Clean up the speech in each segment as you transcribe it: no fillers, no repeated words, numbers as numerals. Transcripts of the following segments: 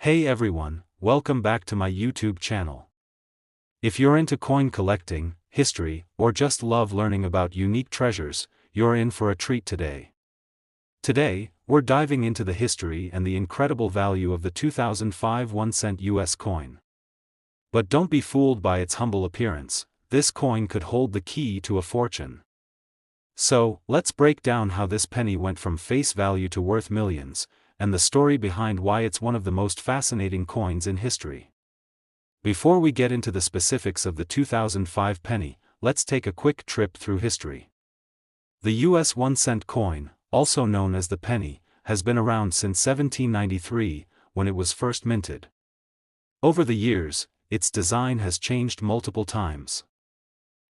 Hey everyone, welcome back to my YouTube channel. If you're into coin collecting, history, or just love learning about unique treasures, you're in for a treat today. Today, we're diving into the history and the incredible value of the 2005 1-cent US coin. But don't be fooled by its humble appearance, this coin could hold the key to a fortune. So, let's break down how this penny went from face value to worth millions, and the story behind why it's one of the most fascinating coins in history. Before we get into the specifics of the 2005 penny, let's take a quick trip through history. The US 1-cent coin, also known as the penny, has been around since 1793, when it was first minted. Over the years, its design has changed multiple times.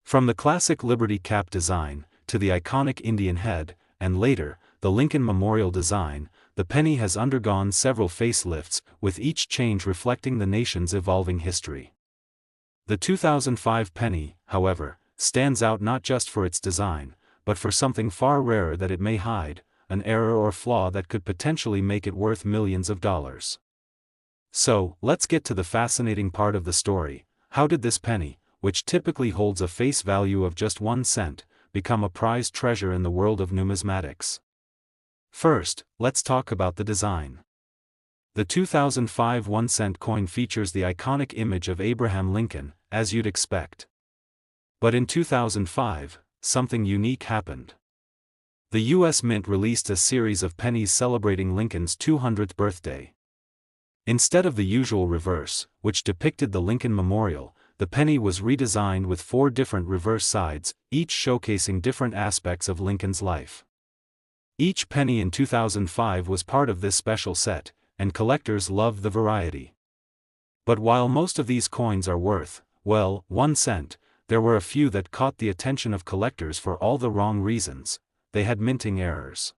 From the classic Liberty Cap design, to the iconic Indian head, and later, the Lincoln Memorial design, the penny has undergone several facelifts, with each change reflecting the nation's evolving history. The 2005 penny, however, stands out not just for its design, but for something far rarer that it may hide, an error or flaw that could potentially make it worth millions of dollars. So, let's get to the fascinating part of the story. How did this penny, which typically holds a face value of just 1 cent, become a prized treasure in the world of numismatics? First, let's talk about the design. The 2005 1-cent coin features the iconic image of Abraham Lincoln, as you'd expect. But in 2005, something unique happened. The US Mint released a series of pennies celebrating Lincoln's 200th birthday. Instead of the usual reverse, which depicted the Lincoln Memorial, the penny was redesigned with 4 different reverse sides, each showcasing different aspects of Lincoln's life. Each penny in 2005 was part of this special set, and collectors loved the variety. But while most of these coins are worth, well, 1 cent, there were a few that caught the attention of collectors for all the wrong reasons. They had minting errors.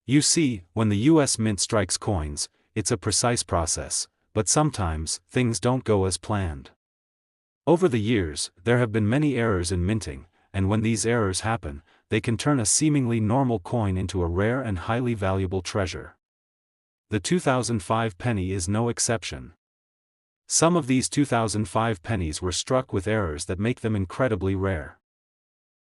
You see, when the US Mint strikes coins, it's a precise process, but sometimes, things don't go as planned. Over the years, there have been many errors in minting, and when these errors happen, they can turn a seemingly normal coin into a rare and highly valuable treasure. The 2005 penny is no exception. Some of these 2005 pennies were struck with errors that make them incredibly rare.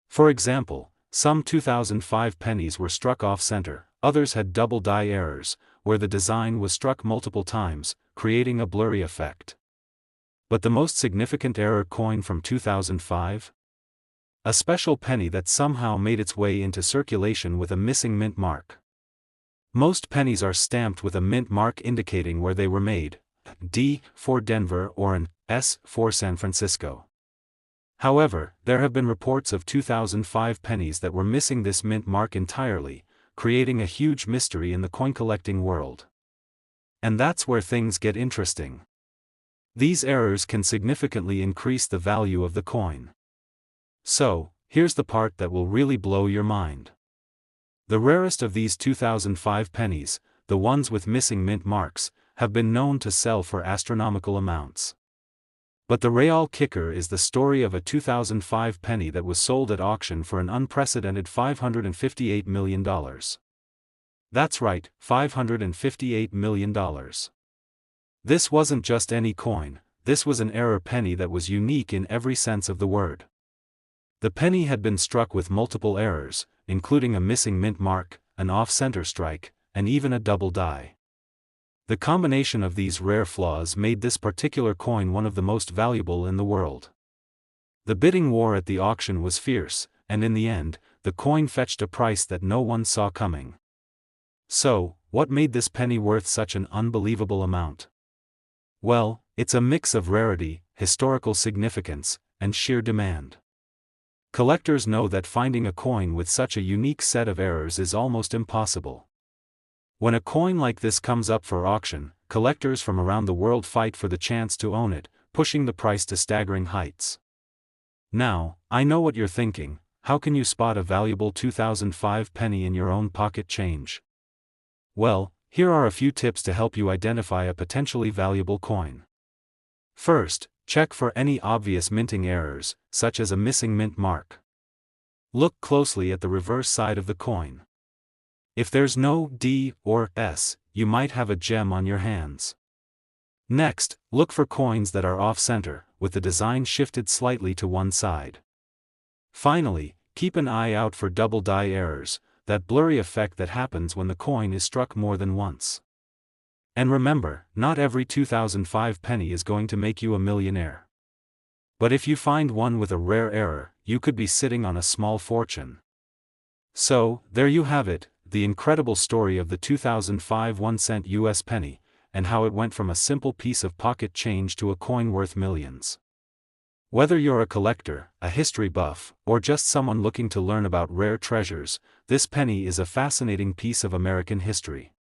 For example, some 2005 pennies were struck off-center, others had double die errors, where the design was struck multiple times, creating a blurry effect. But the most significant error coin from 2005? A special penny that somehow made its way into circulation with a missing mint mark. Most pennies are stamped with a mint mark indicating where they were made, D for Denver or an S for San Francisco. However, there have been reports of 2005 pennies that were missing this mint mark entirely, creating a huge mystery in the coin collecting world. And that's where things get interesting. These errors can significantly increase the value of the coin. So, here's the part that will really blow your mind. The rarest of these 2005 pennies, the ones with missing mint marks, have been known to sell for astronomical amounts. But the real kicker is the story of a 2005 penny that was sold at auction for an unprecedented $558 million. That's right, $558 million. This wasn't just any coin, this was an error penny that was unique in every sense of the word. The penny had been struck with multiple errors, including a missing mint mark, an off-center strike, and even a double die. The combination of these rare flaws made this particular coin one of the most valuable in the world. The bidding war at the auction was fierce, and in the end, the coin fetched a price that no one saw coming. So, what made this penny worth such an unbelievable amount? Well, it's a mix of rarity, historical significance, and sheer demand. Collectors know that finding a coin with such a unique set of errors is almost impossible. When a coin like this comes up for auction, collectors from around the world fight for the chance to own it, pushing the price to staggering heights. Now, I know what you're thinking: how can you spot a valuable 2005 penny in your own pocket change? Well, here are a few tips to help you identify a potentially valuable coin. First, check for any obvious minting errors, such as a missing mint mark. Look closely at the reverse side of the coin. If there's no D or S, you might have a gem on your hands. Next, look for coins that are off-center, with the design shifted slightly to one side. Finally, keep an eye out for double die errors, that blurry effect that happens when the coin is struck more than once. And remember, not every 2005 penny is going to make you a millionaire. But if you find one with a rare error, you could be sitting on a small fortune. So, there you have it, the incredible story of the 2005 1-cent US penny, and how it went from a simple piece of pocket change to a coin worth millions. Whether you're a collector, a history buff, or just someone looking to learn about rare treasures, this penny is a fascinating piece of American history.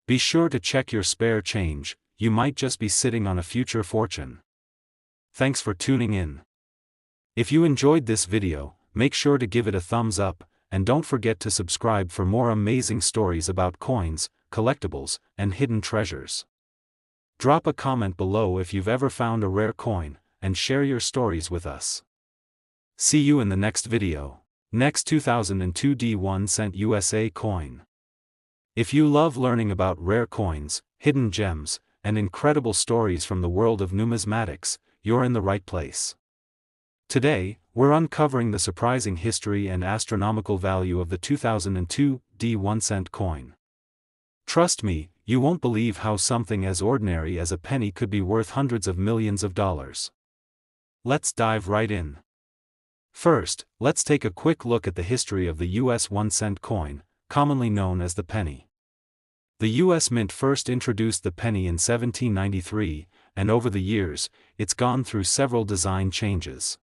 Be sure to check your spare change, you might just be sitting on a future fortune. Thanks for tuning in. If you enjoyed this video, make sure to give it a thumbs up, and don't forget to subscribe for more amazing stories about coins, collectibles, and hidden treasures. Drop a comment below if you've ever found a rare coin, and share your stories with us. See you in the next video. Next 2002 D1 cent USA coin. If you love learning about rare coins, hidden gems, and incredible stories from the world of numismatics, you're in the right place. Today, we're uncovering the surprising history and astronomical value of the 2002 D1 cent coin. Trust me, you won't believe how something as ordinary as a penny could be worth hundreds of millions of dollars. Let's dive right in. First, let's take a quick look at the history of the US 1-cent coin, commonly known as the penny. The US Mint first introduced the penny in 1793, and over the years, it's gone through several design changes.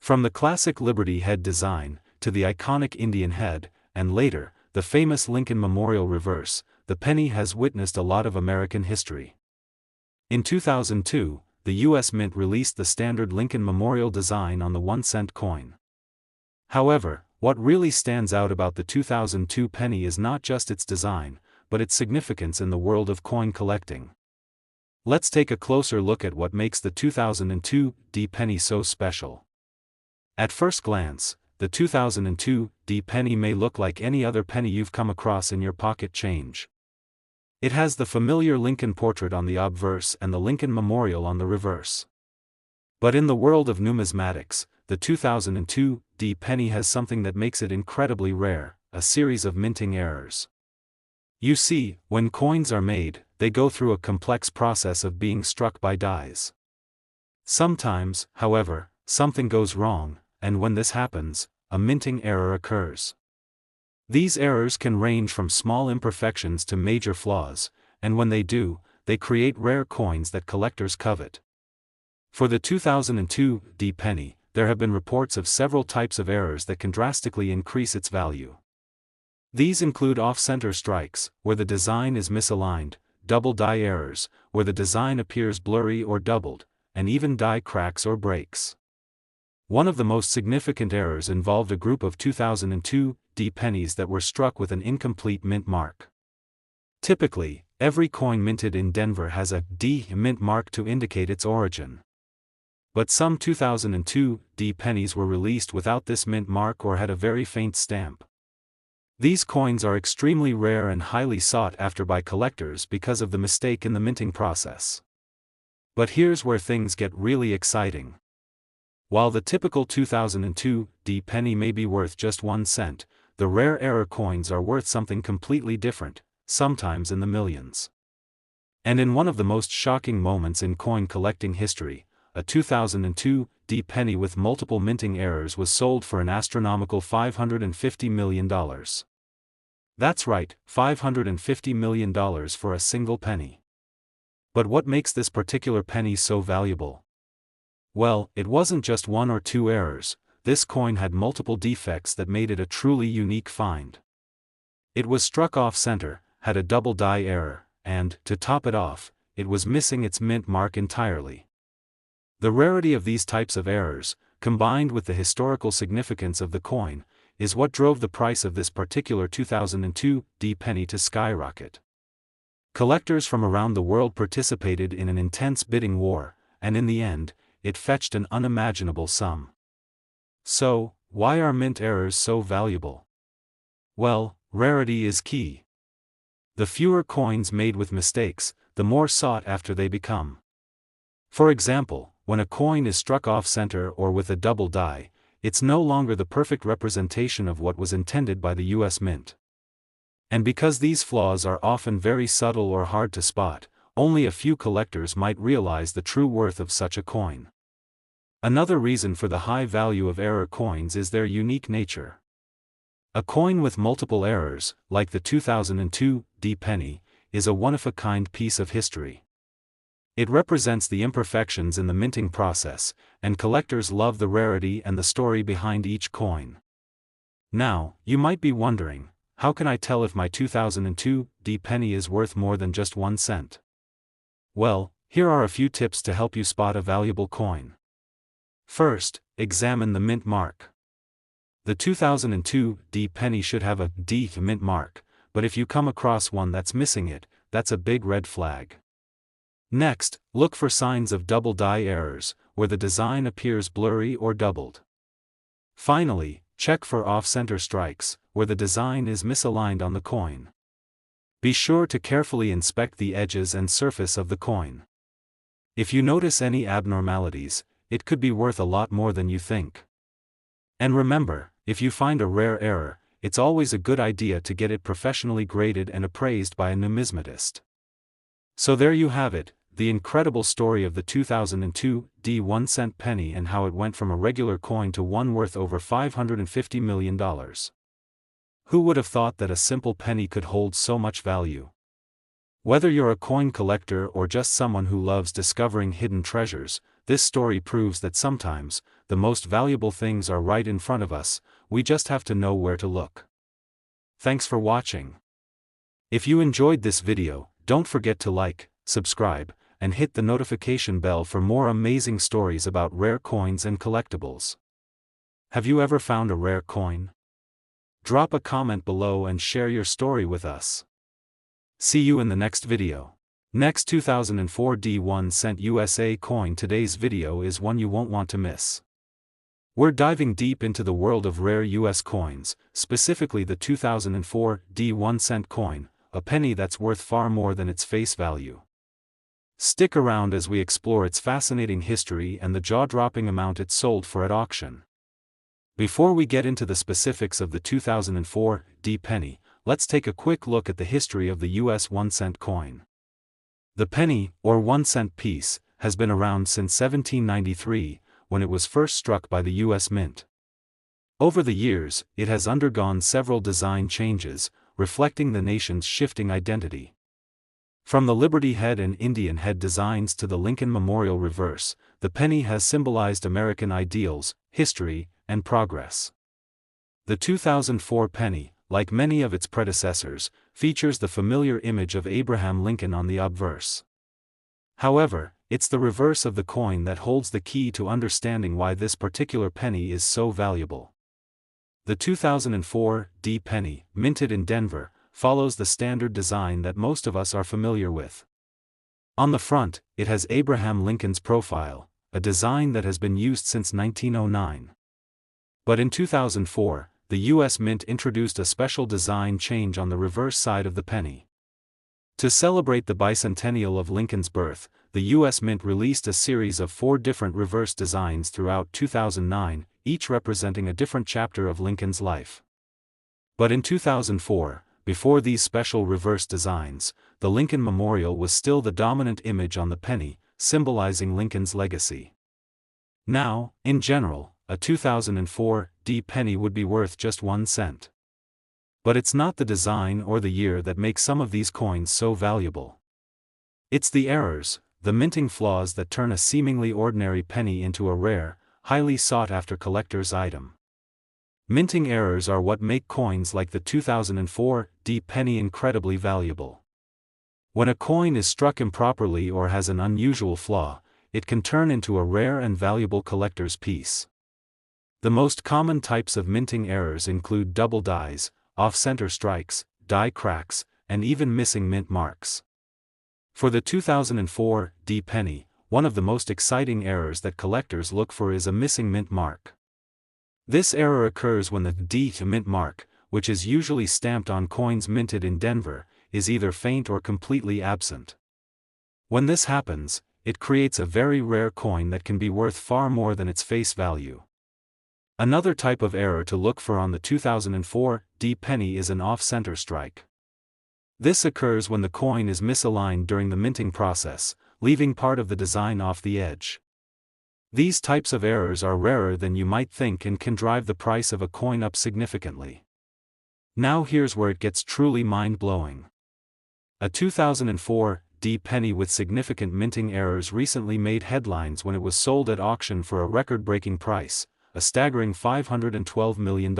From the classic Liberty head design, to the iconic Indian head, and later, the famous Lincoln Memorial reverse, the penny has witnessed a lot of American history. In 2002, the US Mint released the standard Lincoln Memorial design on the 1-cent coin. However, what really stands out about the 2002 penny is not just its design, but its significance in the world of coin collecting. Let's take a closer look at what makes the 2002 D penny so special. At first glance, the 2002 D penny may look like any other penny you've come across in your pocket change. It has the familiar Lincoln portrait on the obverse and the Lincoln Memorial on the reverse. But in the world of numismatics, the 2002 D penny has something that makes it incredibly rare, a series of minting errors. You see, when coins are made, they go through a complex process of being struck by dies. Sometimes, however, something goes wrong, and when this happens, a minting error occurs. These errors can range from small imperfections to major flaws, and when they do, they create rare coins that collectors covet. For the 2002 D penny, there have been reports of several types of errors that can drastically increase its value. These include off-center strikes, where the design is misaligned, double die errors, where the design appears blurry or doubled, and even die cracks or breaks. One of the most significant errors involved a group of 2002 D pennies that were struck with an incomplete mint mark. Typically, every coin minted in Denver has a D mint mark to indicate its origin. But some 2002 D pennies were released without this mint mark or had a very faint stamp. These coins are extremely rare and highly sought after by collectors because of the mistake in the minting process. But here's where things get really exciting. While the typical 2002 D penny may be worth just 1 cent, the rare error coins are worth something completely different, sometimes in the millions. And in one of the most shocking moments in coin collecting history, a 2002 D penny with multiple minting errors was sold for an astronomical $550 million. That's right, $550 million for a single penny. But what makes this particular penny so valuable? Well, it wasn't just one or two errors. This coin had multiple defects that made it a truly unique find. It was struck off-center, had a double die error, and, to top it off, it was missing its mint mark entirely. The rarity of these types of errors, combined with the historical significance of the coin, is what drove the price of this particular 2002 D penny to skyrocket. Collectors from around the world participated in an intense bidding war, and in the end, it fetched an unimaginable sum. So, why are mint errors so valuable? Well, rarity is key. The fewer coins made with mistakes, the more sought after they become. For example, when a coin is struck off-center or with a double die, it's no longer the perfect representation of what was intended by the US Mint. And because these flaws are often very subtle or hard to spot, only a few collectors might realize the true worth of such a coin. Another reason for the high value of error coins is their unique nature. A coin with multiple errors, like the 2002 D penny, is a one-of-a-kind piece of history. It represents the imperfections in the minting process, and collectors love the rarity and the story behind each coin. Now, you might be wondering, how can I tell if my 2002 D penny is worth more than just 1 cent? Well, here are a few tips to help you spot a valuable coin. First, examine the mint mark. The 2002 D penny should have a D mint mark, but if you come across one that's missing it, that's a big red flag. Next, look for signs of double die errors, where the design appears blurry or doubled. Finally, check for off-center strikes, where the design is misaligned on the coin. Be sure to carefully inspect the edges and surface of the coin. If you notice any abnormalities, it could be worth a lot more than you think. And remember, if you find a rare error, it's always a good idea to get it professionally graded and appraised by a numismatist. So there you have it, the incredible story of the 2002 D 1 cent penny and how it went from a regular coin to one worth over $550 million. Who would have thought that a simple penny could hold so much value? Whether you're a coin collector or just someone who loves discovering hidden treasures, this story proves that sometimes, the most valuable things are right in front of us, we just have to know where to look. Thanks for watching. If you enjoyed this video, don't forget to like, subscribe, and hit the notification bell for more amazing stories about rare coins and collectibles. Have you ever found a rare coin? Drop a comment below and share your story with us. See you in the next video. Next 2004 D 1 cent USA coin. Today's video is one you won't want to miss. We're diving deep into the world of rare US coins, specifically the 2004 D 1 cent coin, a penny that's worth far more than its face value. Stick around as we explore its fascinating history and the jaw-dropping amount it sold for at auction. Before we get into the specifics of the 2004 D penny, let's take a quick look at the history of the US 1 cent coin. The penny, or 1 cent piece, has been around since 1793, when it was first struck by the US Mint. Over the years, it has undergone several design changes, reflecting the nation's shifting identity. From the Liberty Head and Indian Head designs to the Lincoln Memorial reverse, the penny has symbolized American ideals, history, and progress. The 2004 penny, like many of its predecessors, features the familiar image of Abraham Lincoln on the obverse. However, it's the reverse of the coin that holds the key to understanding why this particular penny is so valuable. The 2004 D penny, minted in Denver, follows the standard design that most of us are familiar with. On the front, it has Abraham Lincoln's profile, a design that has been used since 1909. But in 2004, the US Mint introduced a special design change on the reverse side of the penny. To celebrate the bicentennial of Lincoln's birth, the US Mint released a series of 4 different reverse designs throughout 2009, each representing a different chapter of Lincoln's life. But in 2004, before these special reverse designs, the Lincoln Memorial was still the dominant image on the penny, symbolizing Lincoln's legacy. Now, in general, a 2004 D penny would be worth just 1 cent. But it's not the design or the year that makes some of these coins so valuable. It's the errors, the minting flaws that turn a seemingly ordinary penny into a rare, highly sought-after collector's item. Minting errors are what make coins like the 2004 D penny incredibly valuable. When a coin is struck improperly or has an unusual flaw, it can turn into a rare and valuable collector's piece. The most common types of minting errors include double dies, off-center strikes, die cracks, and even missing mint marks. For the 2004 D penny, one of the most exciting errors that collectors look for is a missing mint mark. This error occurs when the D mint mark, which is usually stamped on coins minted in Denver, is either faint or completely absent. When this happens, it creates a very rare coin that can be worth far more than its face value. Another type of error to look for on the 2004 D penny is an off-center strike. This occurs when the coin is misaligned during the minting process, leaving part of the design off the edge. These types of errors are rarer than you might think and can drive the price of a coin up significantly. Now here's where it gets truly mind-blowing. A 2004 D penny with significant minting errors recently made headlines when it was sold at auction for a record-breaking price, a staggering $512 million.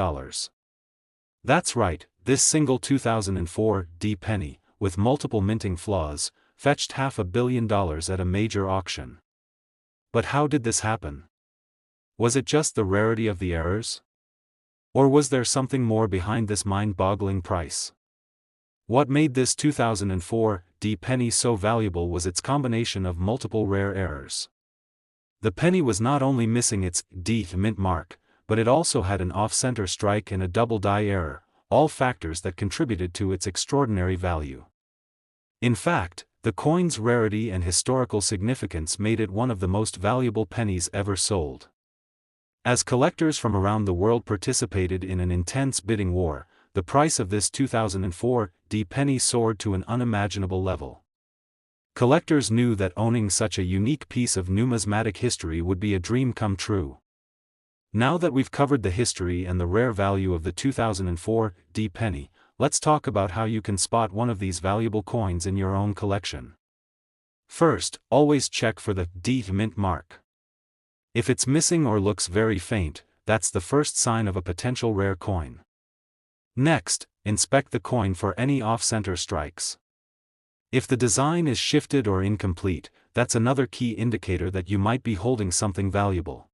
That's right, this single 2004 D penny, with multiple minting flaws, fetched $500 million at a major auction. But how did this happen? Was it just the rarity of the errors? Or was there something more behind this mind-boggling price? What made this 2004 D penny so valuable was its combination of multiple rare errors. The penny was not only missing its D mint mark, but it also had an off-center strike and a double die error, all factors that contributed to its extraordinary value. In fact, the coin's rarity and historical significance made it one of the most valuable pennies ever sold. As collectors from around the world participated in an intense bidding war, the price of this 2004 D penny soared to an unimaginable level. Collectors knew that owning such a unique piece of numismatic history would be a dream come true. Now that we've covered the history and the rare value of the 2004 D penny, let's talk about how you can spot one of these valuable coins in your own collection. First, always check for the D mint mark. If it's missing or looks very faint, that's the first sign of a potential rare coin. Next, inspect the coin for any off-center strikes. If the design is shifted or incomplete, that's another key indicator that you might be holding something valuable.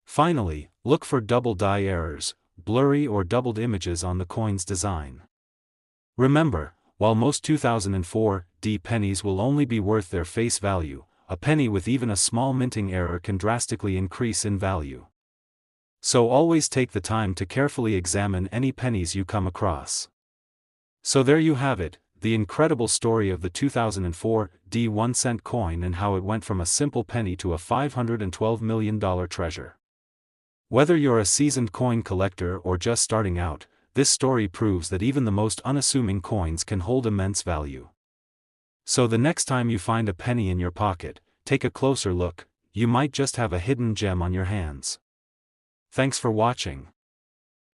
Finally, look for double die errors, blurry or doubled images on the coin's design. Remember, while most 2004 D pennies will only be worth their face value, a penny with even a small minting error can drastically increase in value. So always take the time to carefully examine any pennies you come across. So there you have it, the incredible story of the 2004 D 1-cent coin and how it went from a simple penny to a $512 million treasure. Whether you're a seasoned coin collector or just starting out, this story proves that even the most unassuming coins can hold immense value. So the next time you find a penny in your pocket, take a closer look, you might just have a hidden gem on your hands. Thanks for watching.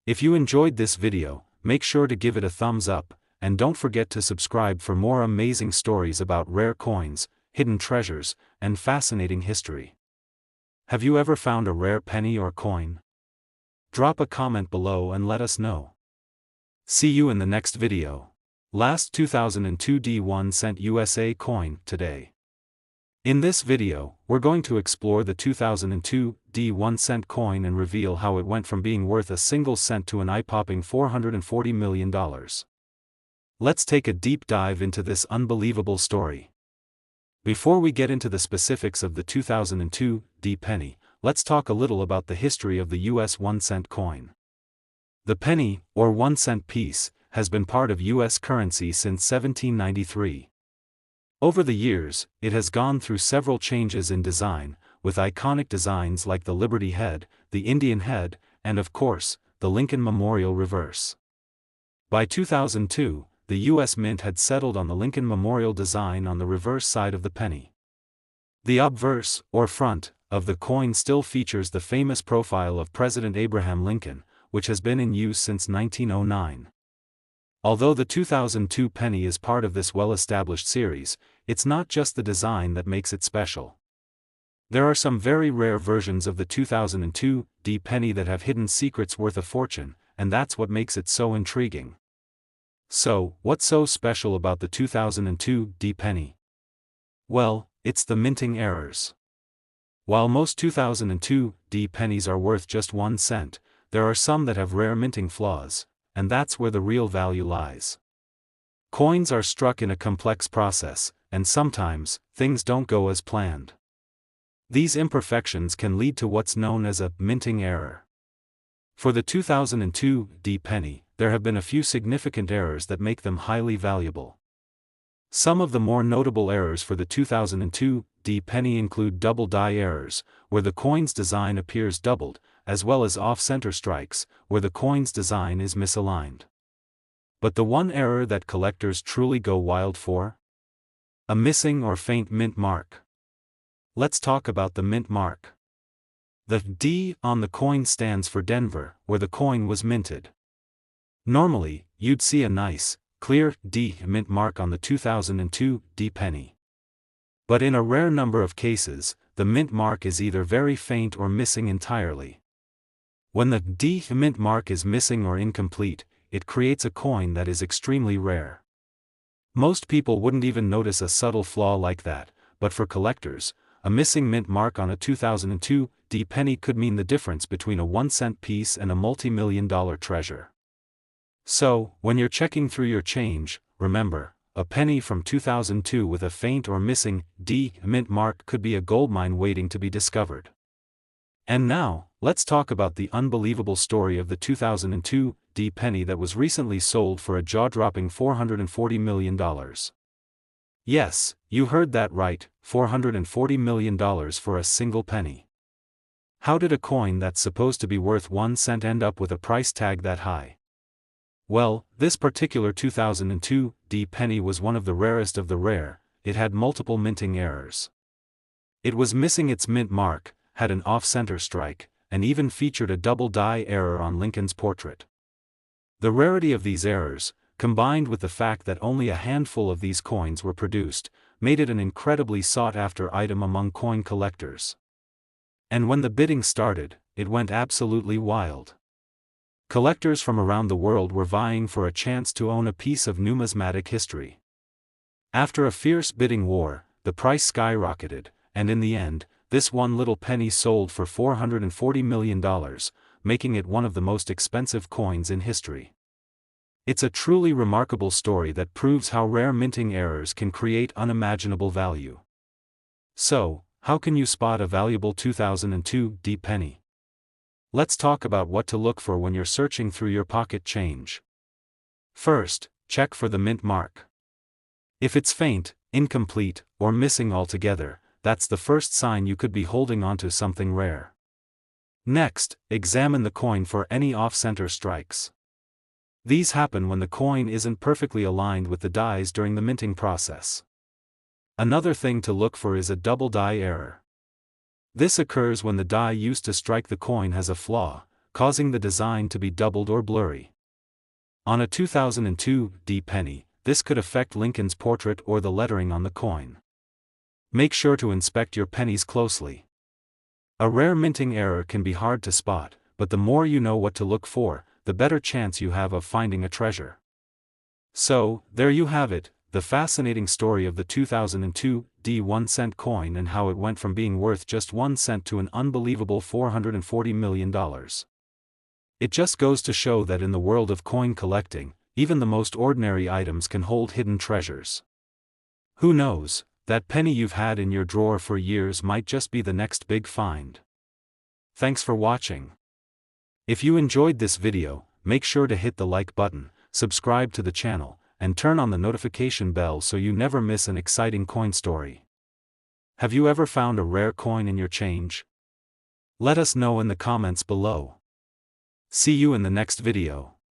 If you enjoyed this video, make sure to give it a thumbs up, and don't forget to subscribe for more amazing stories about rare coins, hidden treasures, and fascinating history. Have you ever found a rare penny or coin? Drop a comment below and let us know. See you in the next video. Last 2002 D 1-cent USA coin today. In this video, we're going to explore the 2002 D 1-cent coin and reveal how it went from being worth a single cent to an eye-popping $440 million. Let's take a deep dive into this unbelievable story. Before we get into the specifics of the 2002 D penny, let's talk a little about the history of the US 1-cent coin. The penny, or 1-cent piece, has been part of US currency since 1793. Over the years, it has gone through several changes in design, with iconic designs like the Liberty head, the Indian head, and of course, the Lincoln Memorial reverse. By 2002, the U.S. Mint had settled on the Lincoln Memorial design on the reverse side of the penny. The obverse, or front, of the coin still features the famous profile of President Abraham Lincoln, which has been in use since 1909. Although the 2002 penny is part of this well-established series, it's not just the design that makes it special. There are some very rare versions of the 2002 D penny that have hidden secrets worth a fortune, and that's what makes it so intriguing. So, what's so special about the 2002 D penny? Well, it's the minting errors. While most 2002 D pennies are worth just 1 cent, there are some that have rare minting flaws, and that's where the real value lies. Coins are struck in a complex process, and sometimes, things don't go as planned. These imperfections can lead to what's known as a minting error. For the 2002 D penny, there have been a few significant errors that make them highly valuable. Some of the more notable errors for the 2002 D penny include double die errors, where the coin's design appears doubled, as well as off-center strikes, where the coin's design is misaligned. But the one error that collectors truly go wild for? A missing or faint mint mark. Let's talk about the mint mark. The D on the coin stands for Denver, where the coin was minted. Normally, you'd see a nice, clear D mint mark on the 2002 D penny. But in a rare number of cases, the mint mark is either very faint or missing entirely. When the D mint mark is missing or incomplete, it creates a coin that is extremely rare. Most people wouldn't even notice a subtle flaw like that, but for collectors, a missing mint mark on a 2002 D penny could mean the difference between a 1-cent piece and a multi-million-dollar treasure. So, when you're checking through your change, remember, a penny from 2002 with a faint or missing D mint mark could be a goldmine waiting to be discovered. And now, let's talk about the unbelievable story of the 2002 D penny that was recently sold for a jaw-dropping $440 million. Yes, you heard that right, $440 million for a single penny. How did a coin that's supposed to be worth 1 cent end up with a price tag that high? Well, this particular 2002 D penny was one of the rarest of the rare. It had multiple minting errors. It was missing its mint mark, had an off-center strike, and even featured a double die error on Lincoln's portrait. The rarity of these errors, combined with the fact that only a handful of these coins were produced, made it an incredibly sought-after item among coin collectors. And when the bidding started, it went absolutely wild. Collectors from around the world were vying for a chance to own a piece of numismatic history. After a fierce bidding war, the price skyrocketed, and in the end, this one little penny sold for $440 million, making it one of the most expensive coins in history. It's a truly remarkable story that proves how rare minting errors can create unimaginable value. So, how can you spot a valuable 2002 D penny? Let's talk about what to look for when you're searching through your pocket change. First, check for the mint mark. If it's faint, incomplete, or missing altogether, that's the first sign you could be holding onto something rare. Next, examine the coin for any off-center strikes. These happen when the coin isn't perfectly aligned with the dies during the minting process. Another thing to look for is a double die error. This occurs when the die used to strike the coin has a flaw, causing the design to be doubled or blurry. On a 2002 D penny, this could affect Lincoln's portrait or the lettering on the coin. Make sure to inspect your pennies closely. A rare minting error can be hard to spot, but the more you know what to look for, the better chance you have of finding a treasure. So, there you have it, the fascinating story of the 2002 D 1-cent coin and how it went from being worth just 1 cent to an unbelievable $440 million. It just goes to show that in the world of coin collecting, even the most ordinary items can hold hidden treasures. Who knows, that penny you've had in your drawer for years might just be the next big find. Thanks for watching. If you enjoyed this video, make sure to hit the like button, subscribe to the channel, and turn on the notification bell so you never miss an exciting coin story. Have you ever found a rare coin in your change? Let us know in the comments below. See you in the next video.